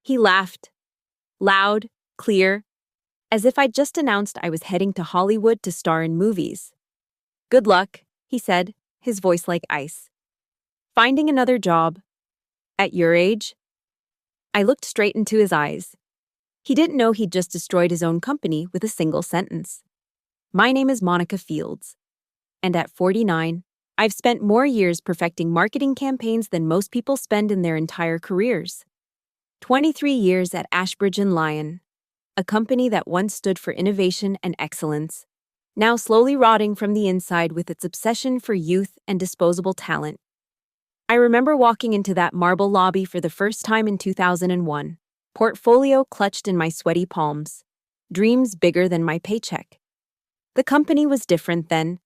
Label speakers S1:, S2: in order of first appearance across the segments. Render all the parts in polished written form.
S1: He laughed, loud, clear, as if I'd just announced I was heading to Hollywood to star in movies. "Good luck," he said, his voice like ice. "Finding another job. At your age?" I looked straight into his eyes. He didn't know he'd just destroyed his own company with a single sentence. "My name is Monica Fields, and at 49, I've spent more years perfecting marketing campaigns than most people spend in their entire careers. 23 years at Ashbridge& Lyon, a company that once stood for innovation and excellence, now slowly rotting from the inside with its obsession for youth and disposable talent. I remember walking into that marble lobby for the first time in 2001, portfolio clutched in my sweaty palms, dreams bigger than my paycheck. The company was different then.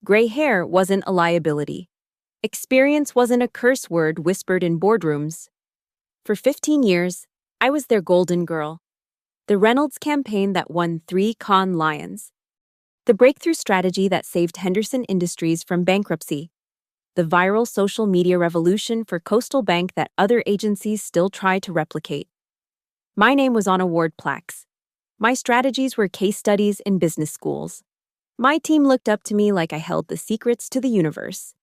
S1: Gray hair wasn't a liability. Experience wasn't a curse word whispered in boardrooms. For 15 years, I was their golden girl. The Reynolds campaign that won 3 Cannes Lions. The breakthrough strategy that saved Henderson Industries from bankruptcy. The viral social media revolution for Coastal Bank that other agencies still try to replicate. My name was on award plaques. My strategies were case studies in business schools. My team looked up to me like I held the secrets to the universe.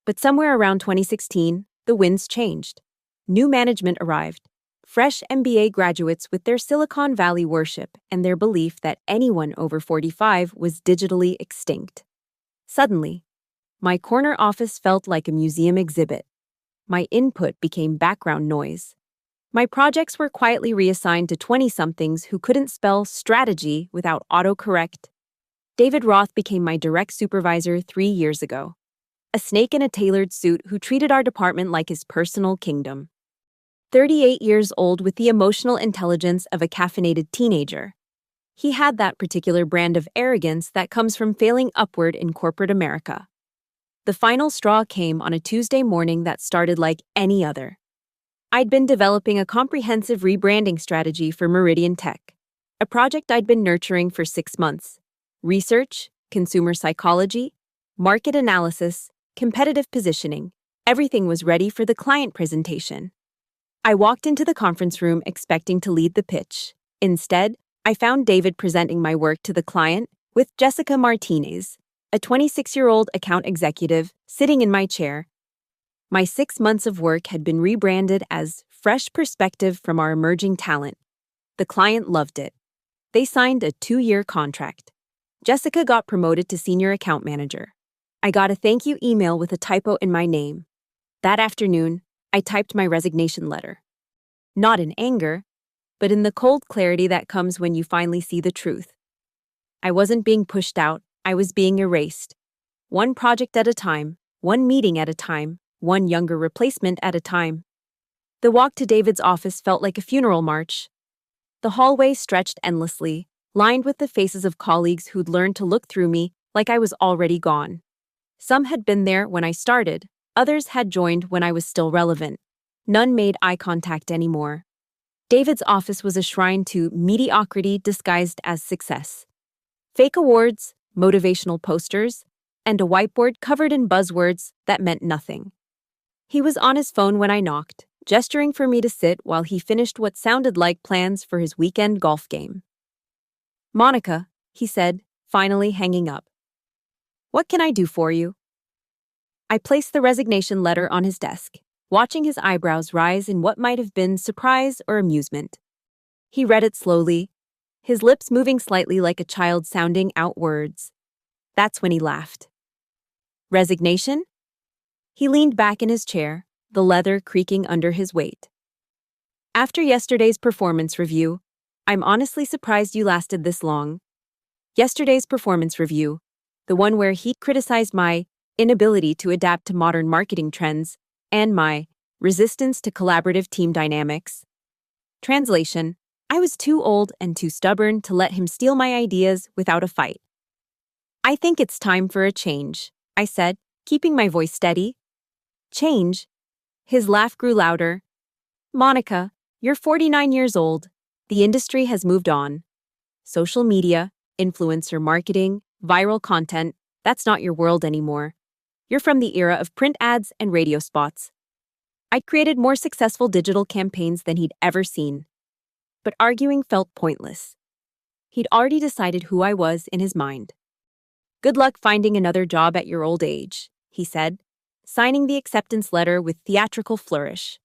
S1: But somewhere around 2016, the winds changed. New management arrived. Fresh MBA graduates with their Silicon Valley worship and their belief that anyone over 45 was digitally extinct. Suddenly, my corner office felt like a museum exhibit. My input became background noise. My projects were quietly reassigned to 20-somethings who couldn't spell strategy without autocorrect. David Roth became my direct supervisor 3 years ago. A snake in a tailored suit who treated our department like his personal kingdom. 38 years old with the emotional intelligence of a caffeinated teenager. He had that particular brand of arrogance that comes from failing upward in corporate America. The final straw came on a Tuesday morning that started like any other. I'd been developing a comprehensive rebranding strategy for Meridian Tech, a project I'd been nurturing for 6 months. Research, consumer psychology, market analysis, competitive positioning, everything was ready for the client presentation. I walked into the conference room expecting to lead the pitch. Instead, I found David presenting my work to the client with Jessica Martinez, a 26-year-old account executive, sitting in my chair. My 6 months of work had been rebranded as Fresh Perspective from Our Emerging Talent. The client loved it. They signed a 2-year contract. Jessica got promoted to senior account manager. I got a thank you email with a typo in my name. That afternoon, I typed my resignation letter. Not in anger, but in the cold clarity that comes when you finally see the truth. I wasn't being pushed out, I was being erased. One project at a time, one meeting at a time, one younger replacement at a time. The walk to David's office felt like a funeral march. The hallway stretched endlessly, lined with the faces of colleagues who'd learned to look through me like I was already gone. Some had been there when I started, others had joined when I was still relevant. None made eye contact anymore. David's office was a shrine to mediocrity disguised as success. Fake awards, motivational posters, and a whiteboard covered in buzzwords that meant nothing. He was on his phone when I knocked, gesturing for me to sit while he finished what sounded like plans for his weekend golf game. "Monica," he said, finally hanging up. "What can I do for you?" I placed the resignation letter on his desk, watching his eyebrows rise in what might have been surprise or amusement. He read it slowly, his lips moving slightly like a child sounding out words. That's when he laughed. "Resignation?" He leaned back in his chair, the leather creaking under his weight. "After yesterday's performance review, I'm honestly surprised you lasted this long." Yesterday's performance review, the one where he criticized my inability to adapt to modern marketing trends and my resistance to collaborative team dynamics. Translation: I was too old and too stubborn to let him steal my ideas without a fight. "I think it's time for a change," I said, keeping my voice steady. "Change?" His laugh grew louder. "Monica, you're 49 years old. The industry has moved on. Social media, influencer marketing, viral content, that's not your world anymore. You're from the era of print ads and radio spots. I'd created more successful digital campaigns than he'd ever seen. But arguing felt pointless. He'd already decided who I was in his mind. "Good luck finding another job at your old age," he said, signing the acceptance letter with theatrical flourish.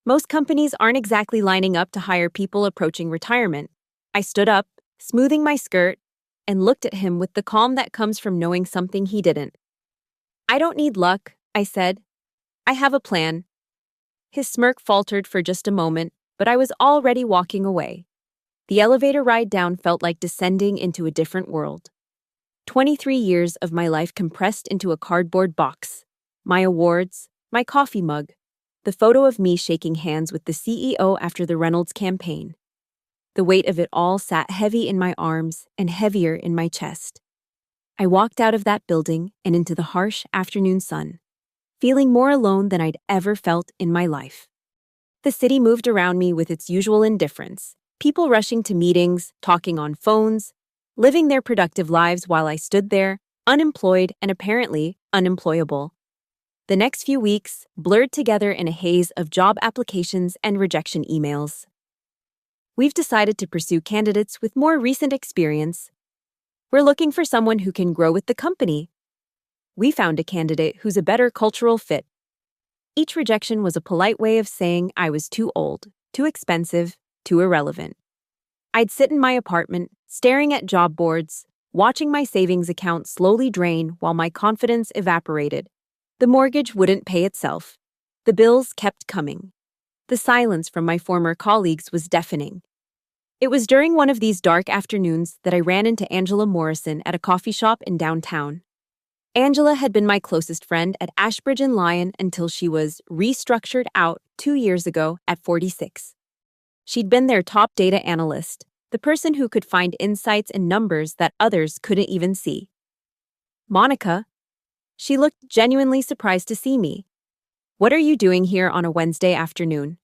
S1: Most companies aren't exactly lining up to hire people approaching retirement. I stood up, smoothing my skirt, and looked at him with the calm that comes from knowing something he didn't. "I don't need luck," I said. "I have a plan." His smirk faltered for just a moment, but I was already walking away. The elevator ride down felt like descending into a different world. 23 years of my life compressed into a cardboard box. My awards, my coffee mug, the photo of me shaking hands with the CEO after the Reynolds campaign. The weight of it all sat heavy in my arms and heavier in my chest. I walked out of that building and into the harsh afternoon sun, feeling more alone than I'd ever felt in my life. The city moved around me with its usual indifference, people rushing to meetings, talking on phones, living their productive lives while I stood there, unemployed and apparently unemployable. The next few weeks blurred together in a haze of job applications and rejection emails. "We've decided to pursue candidates with more recent experience. We're looking for someone who can grow with the company. We found a candidate who's a better cultural fit." Each rejection was a polite way of saying I was too old, too expensive, too irrelevant. I'd sit in my apartment, staring at job boards, watching my savings account slowly drain while my confidence evaporated. The mortgage wouldn't pay itself. The bills kept coming. The silence from my former colleagues was deafening. It was during one of these dark afternoons that I ran into Angela Morrison at a coffee shop in downtown. Angela had been my closest friend at Ashbridge and Lyon until she was restructured out 2 years ago at 46. She'd been their top data analyst, the person who could find insights and numbers that others couldn't even see. "Monica." She looked genuinely surprised to see me. "What are you doing here on a Wednesday afternoon?"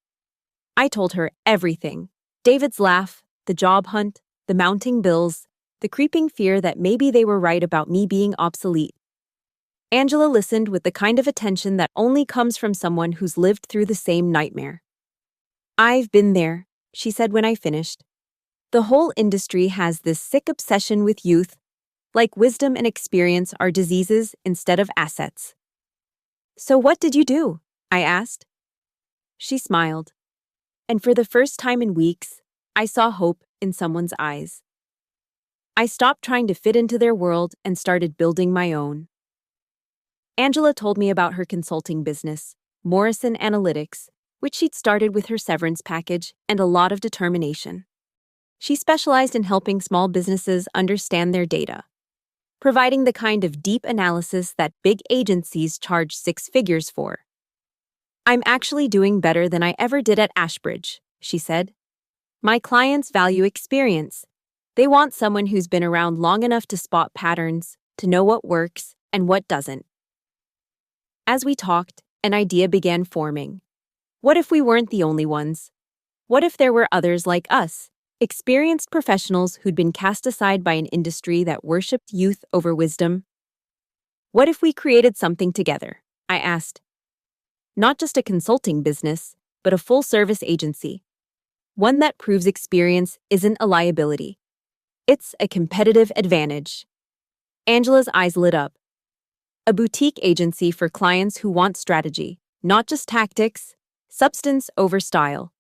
S1: I told her everything. David's laugh, the job hunt, the mounting bills, the creeping fear that maybe they were right about me being obsolete. Angela listened with the kind of attention that only comes from someone who's lived through the same nightmare. "I've been there," she said when I finished. "The whole industry has this sick obsession with youth, like wisdom and experience are diseases instead of assets." "So what did you do?" I asked. She smiled. And for the first time in weeks, I saw hope in someone's eyes. I stopped trying to fit into their world and started building my own. Angela told me about her consulting business, Morrison Analytics, which she'd started with her severance package and a lot of determination. She specialized in helping small businesses understand their data, providing the kind of deep analysis that big agencies charge 6 figures for. "I'm actually doing better than I ever did at Ashbridge," she said. "My clients value experience. They want someone who's been around long enough to spot patterns, to know what works and what doesn't." As we talked, an idea began forming. What if we weren't the only ones? What if there were others like us? Experienced professionals who'd been cast aside by an industry that worshipped youth over wisdom? "What if we created something together?" I asked. "Not just a consulting business, but a full-service agency. One that proves experience isn't a liability. It's a competitive advantage." Angela's eyes lit up. "A boutique agency for clients who want strategy, not just tactics, substance over style."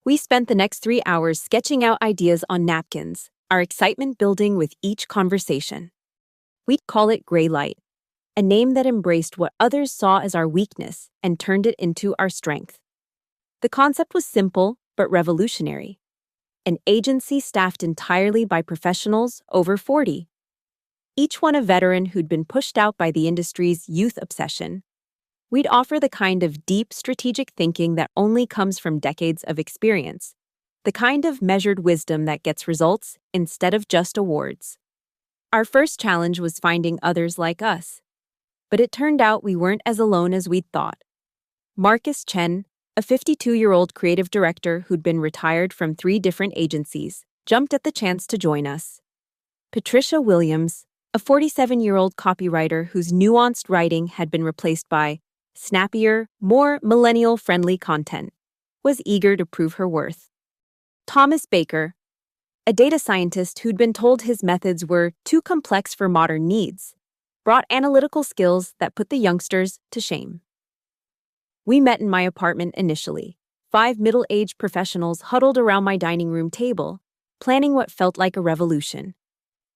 S1: We spent the next 3 hours sketching out ideas on napkins, our excitement building with each conversation. We'd call it Gray Light, a name that embraced what others saw as our weakness and turned it into our strength. The concept was simple but revolutionary. An agency staffed entirely by professionals over 40. Each one a veteran who'd been pushed out by the industry's youth obsession. We'd offer the kind of deep strategic thinking that only comes from decades of experience, the kind of measured wisdom that gets results instead of just awards. Our first challenge was finding others like us. But it turned out we weren't as alone as we'd thought. Marcus Chen, a 52-year-old creative director who'd been retired from 3 different agencies, jumped at the chance to join us. Patricia Williams, a 47-year-old copywriter whose nuanced writing had been replaced by snappier, more millennial-friendly content, was eager to prove her worth. Thomas Baker, a data scientist who'd been told his methods were too complex for modern needs, brought analytical skills that put the youngsters to shame. We met in my apartment initially, 5 middle-aged professionals huddled around my dining room table, planning what felt like a revolution.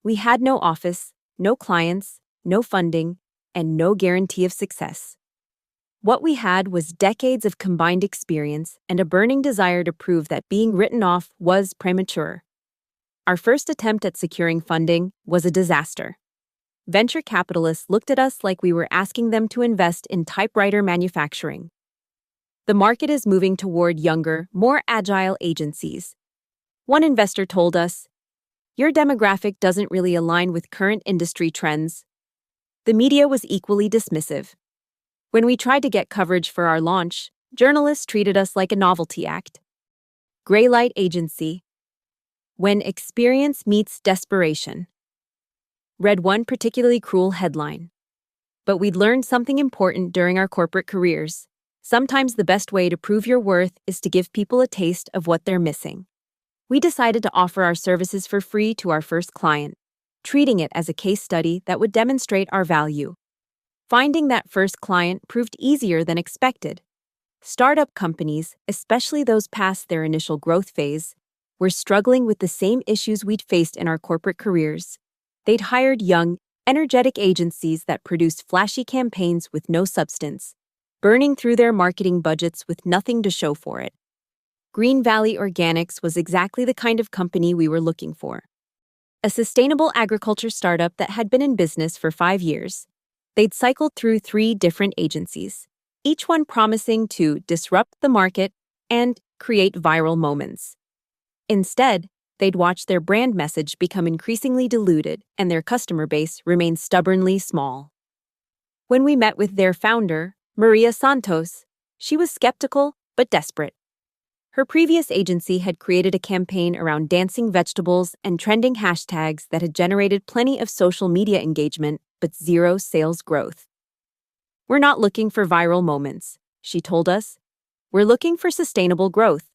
S1: We had no office, no clients, no funding, and no guarantee of success. What we had was decades of combined experience and a burning desire to prove that being written off was premature. Our first attempt at securing funding was a disaster. Venture capitalists looked at us like we were asking them to invest in typewriter manufacturing. The market is moving toward younger, more agile agencies. One investor told us, "Your demographic doesn't really align with current industry trends." The media was equally dismissive. When we tried to get coverage for our launch, journalists treated us like a novelty act. Gray light agency. When experience meets desperation. Read one particularly cruel headline. But we'd learned something important during our corporate careers. Sometimes the best way to prove your worth is to give people a taste of what they're missing. We decided to offer our services for free to our first client, treating it as a case study that would demonstrate our value. Finding that first client proved easier than expected. Startup companies, especially those past their initial growth phase, were struggling with the same issues we'd faced in our corporate careers. They'd hired young, energetic agencies that produced flashy campaigns with no substance, burning through their marketing budgets with nothing to show for it. Green Valley Organics was exactly the kind of company we were looking for. A sustainable agriculture startup that had been in business for 5 years. They'd cycled through 3 different agencies, each one promising to disrupt the market and create viral moments. Instead, they'd watched their brand message become increasingly diluted and their customer base remain stubbornly small. When we met with their founder, Maria Santos, she was skeptical but desperate. Her previous agency had created a campaign around dancing vegetables and trending hashtags that had generated plenty of social media engagement but zero sales growth. "We're not looking for viral moments," she told us. "We're looking for sustainable growth.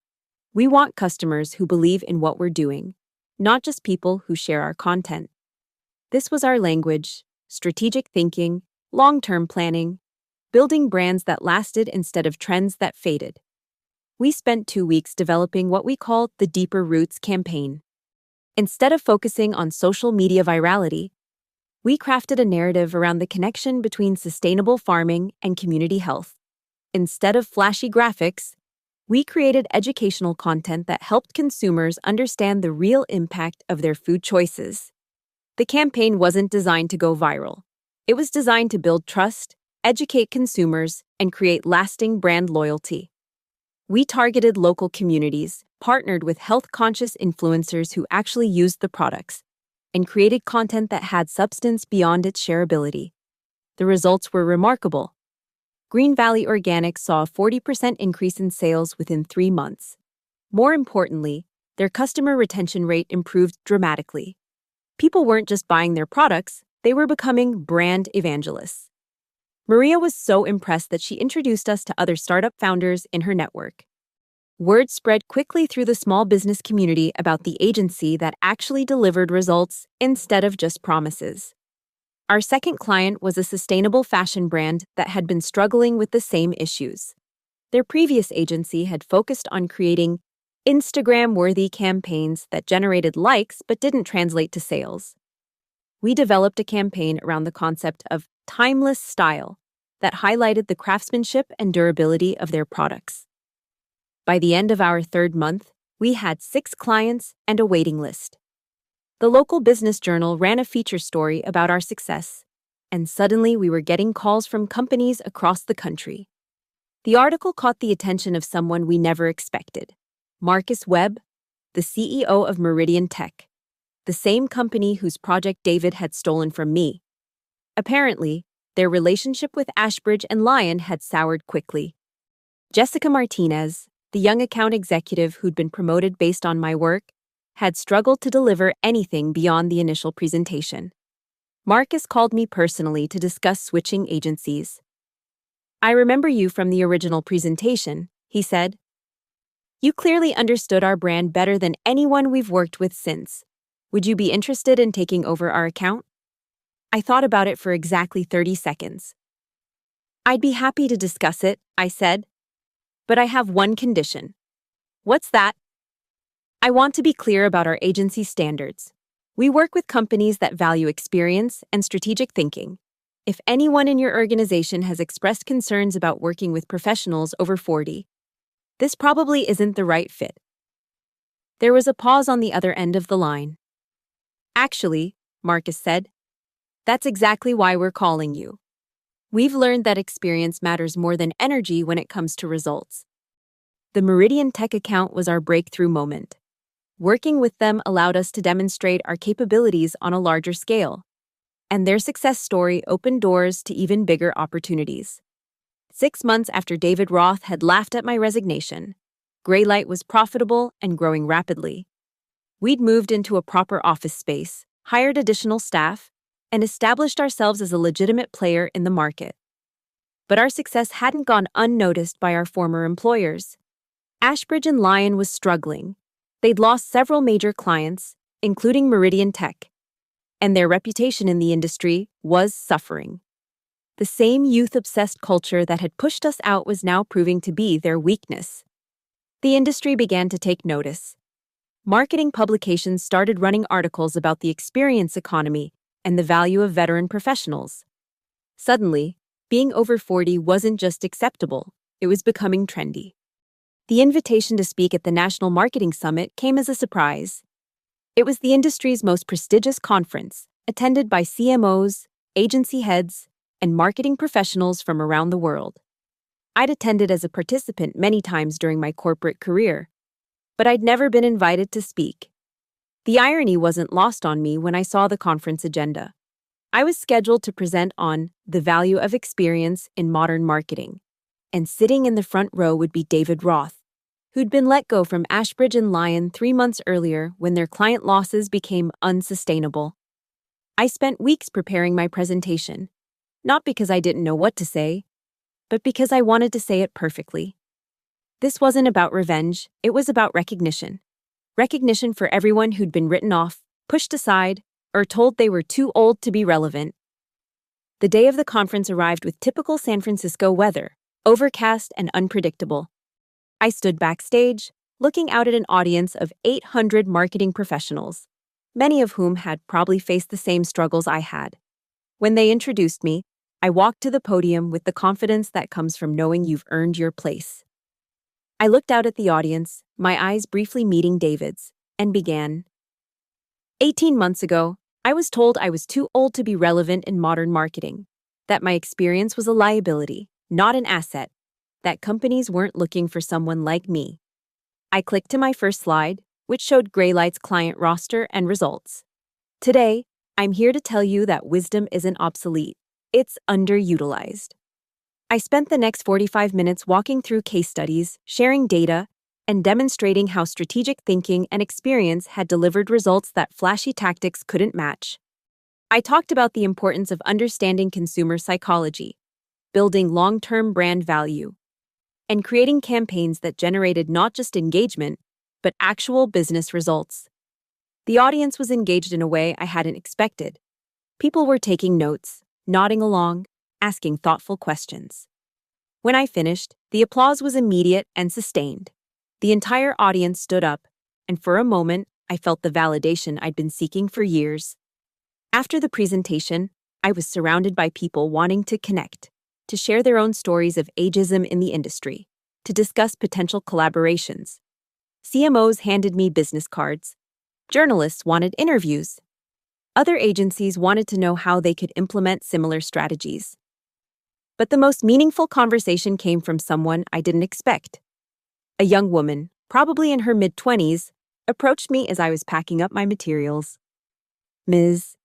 S1: We want customers who believe in what we're doing, not just people who share our content." This was our language: strategic thinking, long-term planning, building brands that lasted instead of trends that faded. We spent 2 weeks developing what we called the Deeper Roots campaign. Instead of focusing on social media virality, we crafted a narrative around the connection between sustainable farming and community health. Instead of flashy graphics, we created educational content that helped consumers understand the real impact of their food choices. The campaign wasn't designed to go viral. It was designed to build trust, educate consumers, and create lasting brand loyalty. We targeted local communities, partnered with health-conscious influencers who actually used the products, and created content that had substance beyond its shareability. The results were remarkable. Green Valley Organics saw a 40% increase in sales within 3 months. More importantly, their customer retention rate improved dramatically. People weren't just buying their products, they were becoming brand evangelists. Maria was so impressed that she introduced us to other startup founders in her network. Word spread quickly through the small business community about the agency that actually delivered results instead of just promises. Our second client was a sustainable fashion brand that had been struggling with the same issues. Their previous agency had focused on creating Instagram-worthy campaigns that generated likes but didn't translate to sales. We developed a campaign around the concept of timeless style that highlighted the craftsmanship and durability of their products. By the end of our 3rd month, we had 6 clients and a waiting list. The local business journal ran a feature story about our success, and suddenly we were getting calls from companies across the country. The article caught the attention of someone we never expected: Marcus Webb, the CEO of Meridian Tech, the same company whose project David had stolen from me. Apparently, their relationship with Ashbridge and Lyon had soured quickly. Jessica Martinez, the young account executive who'd been promoted based on my work, had struggled to deliver anything beyond the initial presentation. Marcus called me personally to discuss switching agencies. I remember you from the original presentation, he said. You clearly understood our brand better than anyone we've worked with since. Would you be interested in taking over our account? I thought about it for exactly 30 seconds. I'd be happy to discuss it, I said. But I have one condition. What's that? I want to be clear about our agency standards. We work with companies that value experience and strategic thinking. If anyone in your organization has expressed concerns about working with professionals over 40, this probably isn't the right fit. There was a pause on the other end of the line. Actually, Marcus said, that's exactly why we're calling you. We've learned that experience matters more than energy when it comes to results. The Meridian Tech account was our breakthrough moment. Working with them allowed us to demonstrate our capabilities on a larger scale, and their success story opened doors to even bigger opportunities. 6 months after David Roth had laughed at my resignation, Greylight was profitable and growing rapidly. We'd moved into a proper office space, hired additional staff, and established ourselves as a legitimate player in the market. But our success hadn't gone unnoticed by our former employers. Ashbridge and Lyon was struggling. They'd lost several major clients, including Meridian Tech, and their reputation in the industry was suffering. The same youth-obsessed culture that had pushed us out was now proving to be their weakness. The industry began to take notice. Marketing publications started running articles about the experience economy and the value of veteran professionals. Suddenly, being over 40 wasn't just acceptable, it was becoming trendy. The invitation to speak at the National Marketing Summit came as a surprise. It was the industry's most prestigious conference, attended by CMOs, agency heads, and marketing professionals from around the world. I'd attended as a participant many times during my corporate career, but I'd never been invited to speak. The irony wasn't lost on me when I saw the conference agenda. I was scheduled to present on the value of experience in modern marketing, and sitting in the front row would be David Roth, who'd been let go from Ashbridge and Lyon 3 months earlier when their client losses became unsustainable. I spent weeks preparing my presentation, not because I didn't know what to say, but because I wanted to say it perfectly. This wasn't about revenge, it was about recognition. Recognition for everyone who'd been written off, pushed aside, or told they were too old to be relevant. The day of the conference arrived with typical San Francisco weather, overcast and unpredictable. I stood backstage, looking out at an audience of 800 marketing professionals, many of whom had probably faced the same struggles I had. When they introduced me, I walked to the podium with the confidence that comes from knowing you've earned your place. I looked out at the audience, my eyes briefly meeting David's, and began. 18 months ago, I was told I was too old to be relevant in modern marketing, that my experience was a liability, not an asset, that companies weren't looking for someone like me. I clicked to my first slide, which showed Greylight's client roster and results. Today, I'm here to tell you that wisdom isn't obsolete, it's underutilized. I spent the next 45 minutes walking through case studies, sharing data, and demonstrating how strategic thinking and experience had delivered results that flashy tactics couldn't match. I talked about the importance of understanding consumer psychology, building long-term brand value, and creating campaigns that generated not just engagement, but actual business results. The audience was engaged in a way I hadn't expected. People were taking notes, nodding along, asking thoughtful questions. When I finished, the applause was immediate and sustained. The entire audience stood up, and for a moment, I felt the validation I'd been seeking for years. After the presentation, I was surrounded by people wanting to connect, to share their own stories of ageism in the industry, to discuss potential collaborations. CMOs handed me business cards. Journalists wanted interviews. Other agencies wanted to know how they could implement similar strategies. But the most meaningful conversation came from someone I didn't expect. A young woman, probably in her mid-20s, approached me as I was packing up my materials. Ms.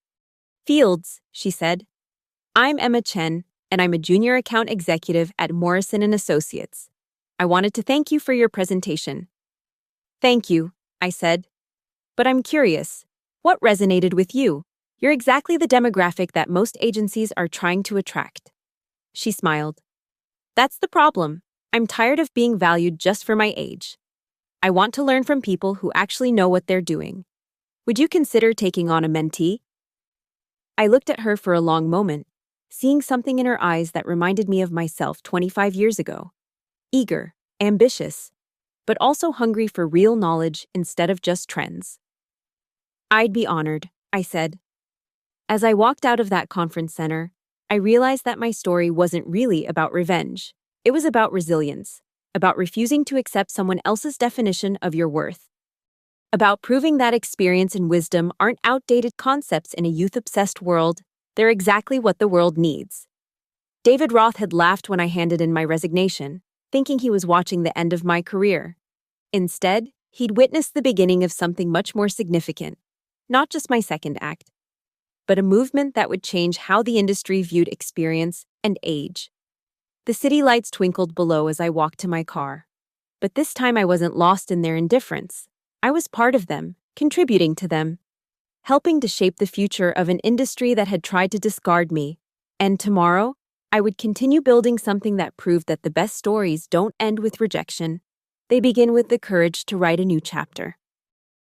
S1: Fields, she said. I'm Emma Chen, and I'm a junior account executive at Morrison & Associates. I wanted to thank you for your presentation. Thank you, I said. But I'm curious, what resonated with you? You're exactly the demographic that most agencies are trying to attract. She smiled. That's the problem. I'm tired of being valued just for my age. I want to learn from people who actually know what they're doing. Would you consider taking on a mentee? I looked at her for a long moment, seeing something in her eyes that reminded me of myself 25 years ago. Eager, ambitious, but also hungry for real knowledge instead of just trends. I'd be honored, I said. As I walked out of that conference center, I realized that my story wasn't really about revenge. It was about resilience, about refusing to accept someone else's definition of your worth, about proving that experience and wisdom aren't outdated concepts in a youth-obsessed world. They're exactly what the world needs. David Roth had laughed when I handed in my resignation, thinking he was watching the end of my career. Instead, he'd witnessed the beginning of something much more significant, not just my second act, but a movement that would change how the industry viewed experience and age. The city lights twinkled below as I walked to my car. But this time I wasn't lost in their indifference. I was part of them, contributing to them, helping to shape the future of an industry that had tried to discard me. And tomorrow, I would continue building something that proved that the best stories don't end with rejection. They begin with the courage to write a new chapter.